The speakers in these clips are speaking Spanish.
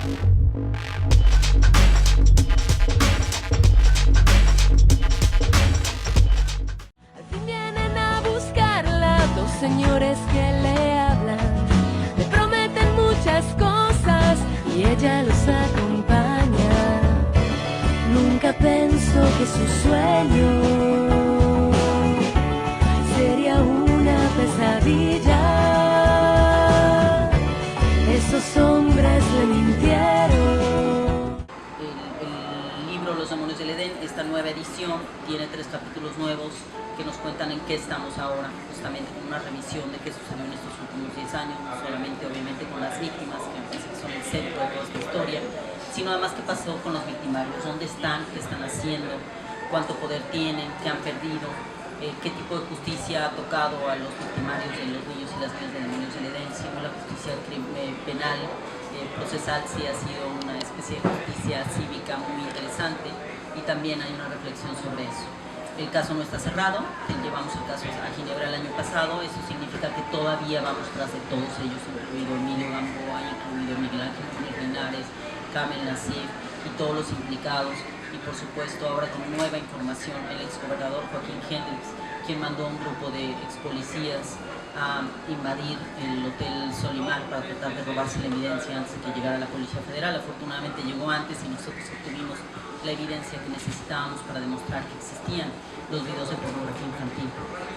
Al fin vienen a buscarla dos señores que le hablan, le prometen muchas cosas y ella los acompaña. Nunca pensó que su sueño sería una pesadilla. Esos hombres le mintieron. El libro Los demonios del Edén, esta nueva edición, tiene 3 capítulos nuevos que nos cuentan en qué estamos ahora, justamente con una revisión de qué sucedió en estos últimos 10 años, no solamente obviamente con las víctimas, que me parece que son el centro de toda esta historia, sino además qué pasó con los victimarios, dónde están, qué están haciendo, cuánto poder tienen, qué han perdido, qué tipo de justicia ha tocado a los victimarios de los niños y las niñas de demonios del Edén, si no la justicia penal, procesal, sí ha sido una especie de justicia cívica muy interesante, y también hay una reflexión sobre eso. El caso no está cerrado, llevamos el caso a Ginebra el año pasado, eso significa que todavía vamos tras de todos ellos, incluido Emilio Gamboa, incluido Miguel Ángel Núñez Linares, Kamel Nacif y todos los implicados, y por supuesto ahora con nueva información el exgobernador Joaquín Hendricks, quien mandó a un grupo de expolicías a invadir el Hotel Solimar para tratar de robarse la evidencia antes de que llegara la Policía Federal. Afortunadamente llegó antes y nosotros obtuvimos la evidencia que necesitábamos para demostrar que existían los videos de pornografía infantil,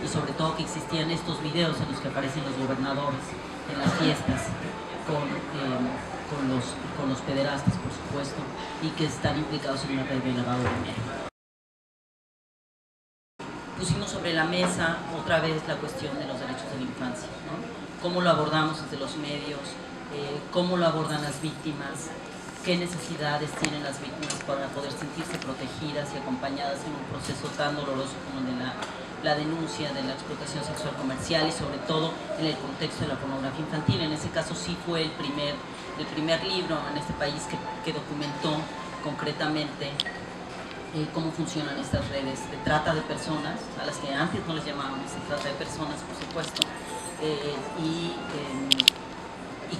y sobre todo que existían estos videos en los que aparecen los gobernadores en las fiestas con los pederastas, por supuesto, y que están implicados en una red de lavado de dinero. Pusimos sobre la mesa otra vez la cuestión de los derechos de la infancia, ¿no? Cómo lo abordamos desde los medios, cómo lo abordan las víctimas, qué necesidades tienen las víctimas para poder sentirse protegidas y acompañadas en un proceso tan doloroso como el de la denuncia de la explotación sexual comercial, y sobre todo en el contexto de la pornografía infantil. En ese caso sí fue el primer libro en este país que documentó concretamente cómo funcionan estas redes de trata de personas, a las que antes no les llamábamos de trata de personas, por supuesto, y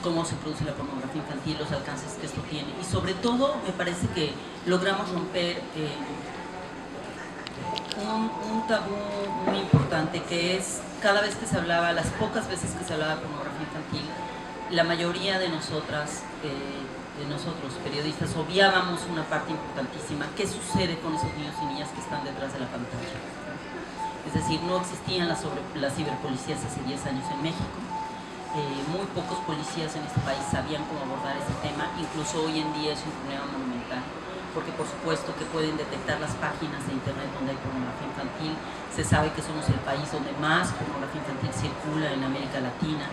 cómo se produce la pornografía infantil, los alcances que esto tiene. Y sobre todo me parece que logramos romper un tabú muy importante, que es cada vez que se hablaba, las pocas veces que se hablaba de pornografía infantil, la mayoría de nosotros periodistas obviábamos una parte importantísima: qué sucede con esos niños y niñas que están detrás de la pantalla. Es decir, no existían las ciberpolicías hace 10 años en México. Muy pocos policías en este país sabían cómo abordar este tema. Incluso hoy en día es un problema monumental, porque por supuesto que pueden detectar las páginas de internet donde hay pornografía infantil. Se sabe que somos el país donde más pornografía infantil circula en América Latina.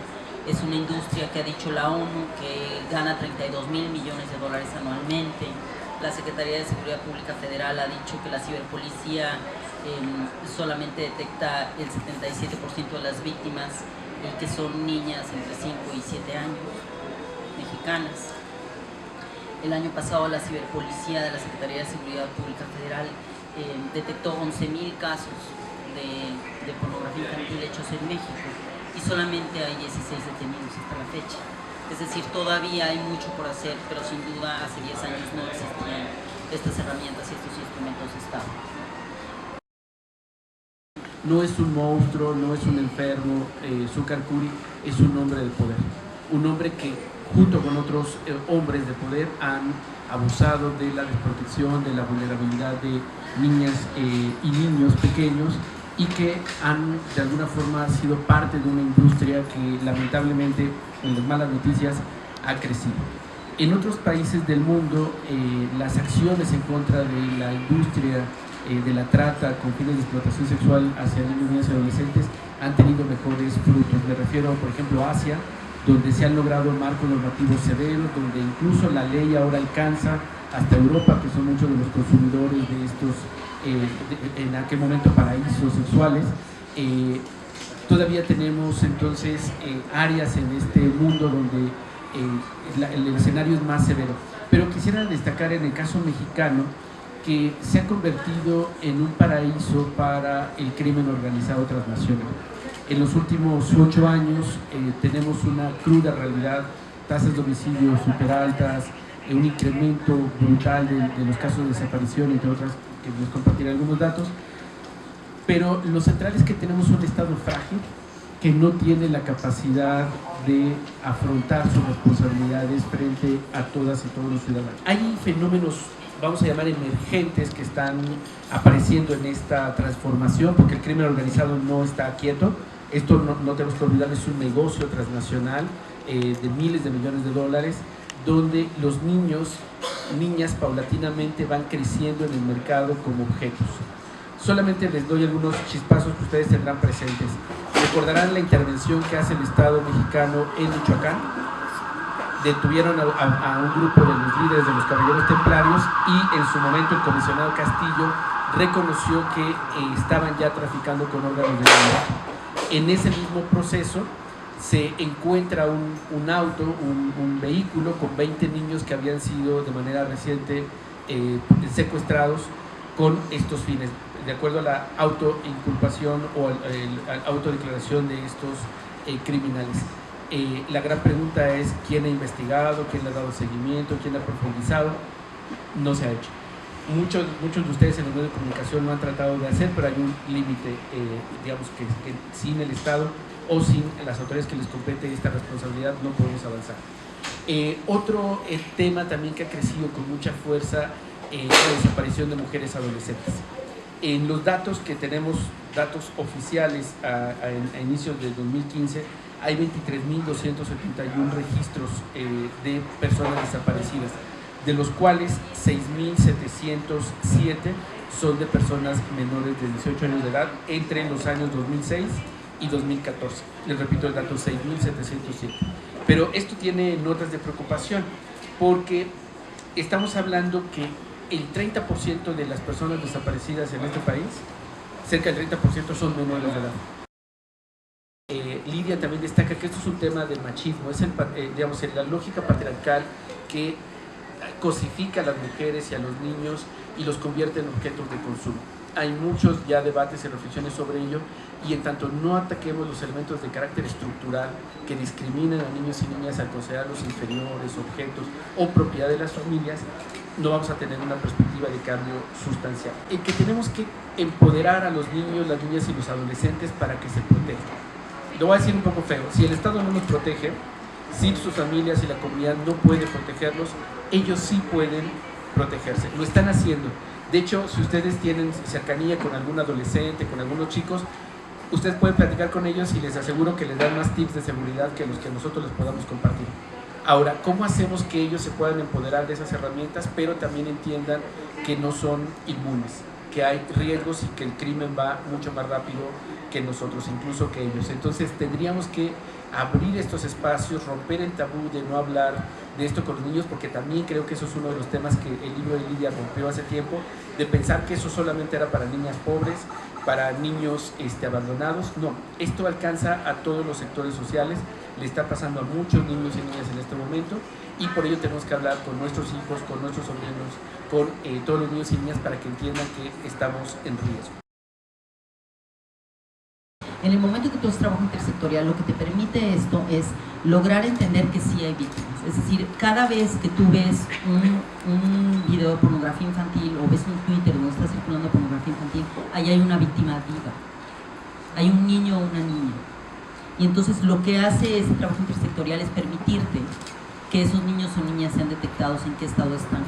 Es una industria que ha dicho la ONU que gana 32.000 millones de dólares anualmente. La Secretaría de Seguridad Pública Federal ha dicho que la ciberpolicía solamente detecta el 77% de las víctimas, y que son niñas entre 5 y 7 años, mexicanas. El año pasado la ciberpolicía de la Secretaría de Seguridad Pública Federal detectó 11.000 casos de pornografía infantil hechos en México, y solamente hay 16 detenidos hasta la fecha. Es decir, todavía hay mucho por hacer, pero sin duda hace 10 años no existían estas herramientas y estos instrumentos de Estado. No es un monstruo, no es un enfermo. Zúcar Kuri es un hombre de poder, un hombre que junto con otros hombres de poder han abusado de la desprotección, de la vulnerabilidad de niñas y niños pequeños, y que han de alguna forma sido parte de una industria que lamentablemente, en las malas noticias, ha crecido. En otros países del mundo, las acciones en contra de la industria de la trata con fines de explotación sexual hacia niños, niñas y adolescentes han tenido mejores frutos. Me refiero, por ejemplo, a Asia, donde se han logrado marcos normativos severos, donde incluso la ley ahora alcanza hasta Europa, que son muchos de los consumidores de estos, en aquel momento, paraísos sexuales. Todavía tenemos entonces áreas en este mundo donde el escenario es más severo. Pero quisiera destacar en el caso mexicano que se ha convertido en un paraíso para el crimen organizado transnacional. En los últimos 8 años tenemos una cruda realidad: tasas de homicidios súper altas, un incremento brutal de los casos de desaparición, entre otras, que les compartiré algunos datos. Pero lo central es que tenemos un Estado frágil que no tiene la capacidad de afrontar sus responsabilidades frente a todas y todos los ciudadanos. Hay fenómenos, vamos a llamar emergentes, que están apareciendo en esta transformación, porque el crimen organizado no está quieto. Esto no tenemos que olvidar, es un negocio transnacional de miles de millones de dólares, donde los niñas paulatinamente van creciendo en el mercado como objetos. Solamente les doy algunos chispazos que ustedes tendrán presentes. Recordarán la intervención que hace el Estado mexicano en Michoacán. Detuvieron a un grupo de los líderes de los Caballeros Templarios y en su momento el comisionado Castillo reconoció que estaban ya traficando con órganos de vida. En ese mismo proceso se encuentra un auto, un vehículo con 20 niños que habían sido de manera reciente secuestrados con estos fines, de acuerdo a la autoinculpación o la autodeclaración de estos criminales. La gran pregunta es ¿quién ha investigado? ¿Quién le ha dado seguimiento? ¿Quién ha profundizado? No se ha hecho. Muchos de ustedes en el medio de comunicación lo han tratado de hacer, pero hay un límite, digamos que sin el Estado o sin las autoridades que les compete esta responsabilidad no podemos avanzar. Otro tema también que ha crecido con mucha fuerza es la desaparición de mujeres adolescentes. En los datos que tenemos, datos oficiales a inicios del 2015, hay 23.271 registros de personas desaparecidas, de los cuales 6.707 son de personas menores de 18 años de edad entre los años 2006 y 2014. Les repito el dato, 6.707. Pero esto tiene notas de preocupación porque estamos hablando que el 30% de las personas desaparecidas en este país, cerca del 30% son menores de edad. Lidia también destaca que esto es un tema de machismo, es digamos, la lógica patriarcal que cosifica a las mujeres y a los niños y los convierte en objetos de consumo. Hay muchos ya debates y reflexiones sobre ello, y en tanto no ataquemos los elementos de carácter estructural que discriminan a niños y niñas al considerarlos inferiores, objetos o propiedad de las familias, no vamos a tener una perspectiva de cambio sustancial. En que tenemos que empoderar a los niños, las niñas y los adolescentes para que se protejan. Lo voy a decir un poco feo, si el Estado no nos protege, si sus familias y la comunidad no puede protegerlos, ellos sí pueden protegerse, lo están haciendo. De hecho, si ustedes tienen cercanía con algún adolescente, con algunos chicos, ustedes pueden platicar con ellos y les aseguro que les dan más tips de seguridad que los que nosotros les podamos compartir. Ahora, ¿cómo hacemos que ellos se puedan empoderar de esas herramientas, pero también entiendan que no son inmunes, que hay riesgos y que el crimen va mucho más rápido que nosotros, incluso que ellos? Entonces tendríamos que abrir estos espacios, romper el tabú de no hablar de esto con los niños, porque también creo que eso es uno de los temas que el libro de Lidia rompió hace tiempo, de pensar que eso solamente era para niñas pobres, para niños abandonados. No, esto alcanza a todos los sectores sociales, le está pasando a muchos niños y niñas en este momento, y por ello tenemos que hablar con nuestros hijos, con nuestros sobrinos, con todos los niños y niñas para que entiendan que estamos en riesgo. En el momento que tú haces trabajo intersectorial, lo que te permite esto es lograr entender que sí hay víctimas. Es decir, cada vez que tú ves un video de pornografía infantil o ves un Twitter donde está circulando pornografía infantil, ahí hay una víctima viva. Hay un niño o una niña. Y entonces lo que hace este trabajo intersectorial es permitirte que esos niños o niñas sean detectados en qué estado están.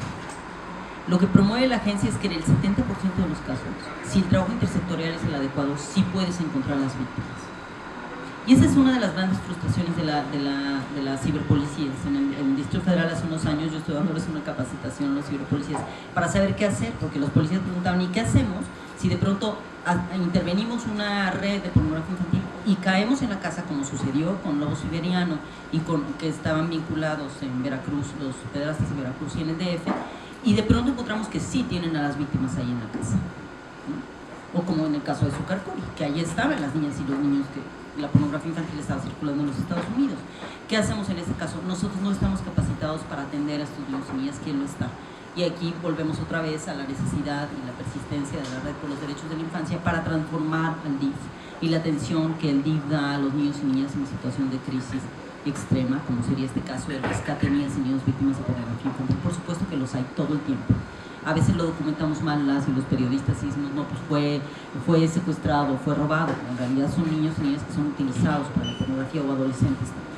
Lo que promueve la agencia es que en el 70% de los casos, si el trabajo intersectorial es el adecuado, sí puedes encontrar a las víctimas. Y esa es una de las grandes frustraciones de las ciberpolicías. En el Distrito Federal hace unos años yo estoy dándoles una capacitación a los ciberpolicías para saber qué hacer, porque los policías preguntaban, ¿y qué hacemos si de pronto intervenimos una red de pornografía infantil y caemos en la casa, como sucedió con Lobo Siberiano y con que estaban vinculados en Veracruz, los pederastas de Veracruz y en el DF, y de pronto encontramos que sí tienen a las víctimas ahí en la casa, ¿no? O como en el caso de Zucarcuri, que ahí estaban las niñas y los niños que la pornografía infantil estaba circulando en los Estados Unidos. ¿Qué hacemos en este caso? Nosotros no estamos capacitados para atender a estos niños y niñas. ¿Quién lo está? Y aquí volvemos otra vez a la necesidad y la persistencia de la Red por los Derechos de la Infancia para transformar al DIF y la atención que el DIF da a los niños y niñas en situación de crisis extrema, como sería este caso del rescate de niñas y niños víctimas de pornografía infantil. Por hay todo el tiempo. A veces lo documentamos mal las y los periodistas y decimos, no, pues fue secuestrado, fue robado. En realidad son niños y niñas que son utilizados para la pornografía o adolescentes también.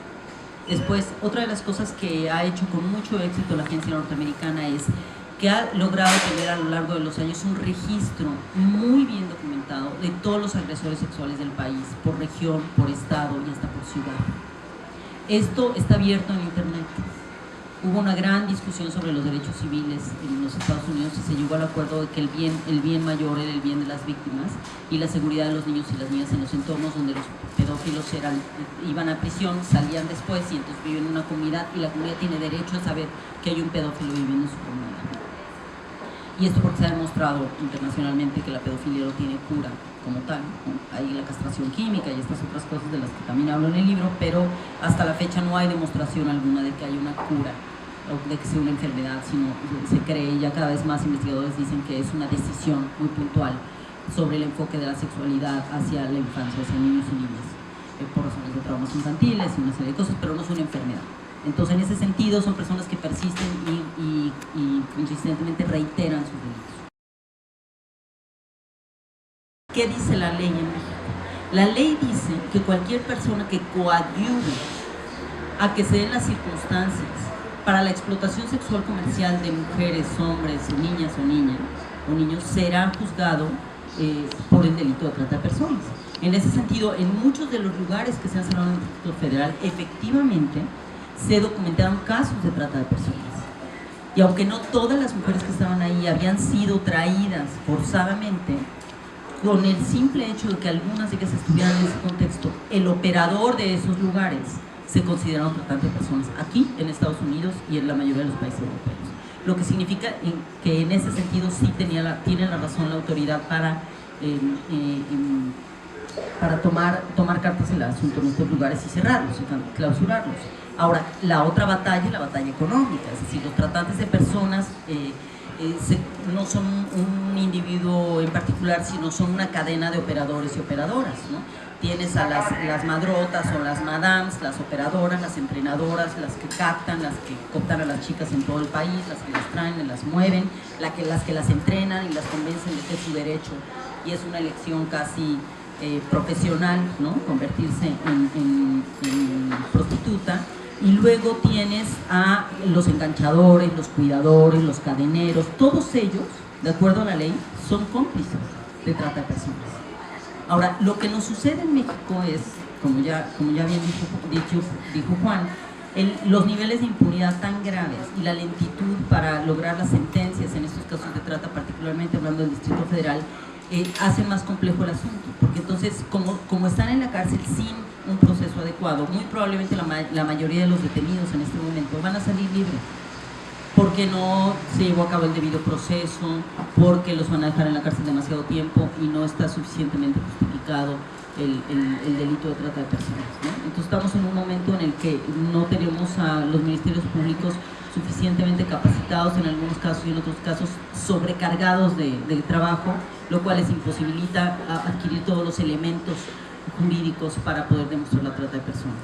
Después, otra de las cosas que ha hecho con mucho éxito la agencia norteamericana es que ha logrado tener a lo largo de los años un registro muy bien documentado de todos los agresores sexuales del país, por región, por estado y hasta por ciudad. Esto está abierto en internet. Hubo una gran discusión sobre los derechos civiles en los Estados Unidos y se llegó al acuerdo de que el bien mayor era el bien de las víctimas y la seguridad de los niños y las niñas en los entornos donde los pedófilos iban a prisión, salían después y entonces viven en una comunidad y la comunidad tiene derecho a saber que hay un pedófilo viviendo en su comunidad. Y esto porque se ha demostrado internacionalmente que la pedofilia no tiene cura como tal, ¿no? Hay la castración química y estas otras cosas de las que también hablo en el libro, pero hasta la fecha no hay demostración alguna de que haya una cura o de que sea una enfermedad, sino se cree, ya cada vez más investigadores dicen que es una decisión muy puntual sobre el enfoque de la sexualidad hacia la infancia, hacia niños y niñas, por razones de traumas infantiles y una serie de cosas, pero no es una enfermedad. Entonces, en ese sentido, son personas que persisten y consistentemente reiteran sus delitos. ¿Qué dice la ley en México? La ley dice que cualquier persona que coadyuve a que se den las circunstancias para la explotación sexual comercial de mujeres, hombres, niñas o niños será juzgado por el delito de trata de personas. En ese sentido, en muchos de los lugares que se han cerrado en el Distrito Federal, efectivamente, se documentaron casos de trata de personas. Y aunque no todas las mujeres que estaban ahí habían sido traídas forzadamente, con el simple hecho de que algunas de ellas estuvieran en ese contexto, el operador de esos lugares se considera un tratante de personas aquí en Estados Unidos y en la mayoría de los países europeos. Lo que significa que en ese sentido sí tiene la razón la autoridad para tomar cartas en el asunto en estos lugares y cerrarlos, y clausurarlos. Ahora, la otra batalla es la batalla económica, es decir, los tratantes de personas no son un individuo en particular, sino son una cadena de operadores y operadoras, ¿no? Tienes a las madrotas o las madams, las operadoras, las entrenadoras, las que captan, las que cooptan a las chicas en todo el país, las que las traen, las mueven, las que las entrenan y las convencen de que es su derecho. Y es una elección casi profesional, ¿no? Convertirse en prostituta. Y luego tienes a los enganchadores, los cuidadores, los cadeneros, todos ellos, de acuerdo a la ley, son cómplices de trata de personas. Ahora, lo que nos sucede en México es, como ya bien dijo Juan, los niveles de impunidad tan graves y la lentitud para lograr las sentencias en estos casos de trata, particularmente hablando del Distrito Federal, hace más complejo el asunto, porque entonces, como están en la cárcel sin un proceso adecuado, muy probablemente la mayoría de los detenidos en este momento van a salir libres, porque no se llevó a cabo el debido proceso, porque los van a dejar en la cárcel demasiado tiempo y no está suficientemente justificado el delito de trata de personas, ¿no? Entonces estamos en un momento en el que no tenemos a los ministerios públicos suficientemente capacitados en algunos casos y en otros casos sobrecargados de trabajo, lo cual les imposibilita adquirir todos los elementos jurídicos para poder demostrar la trata de personas.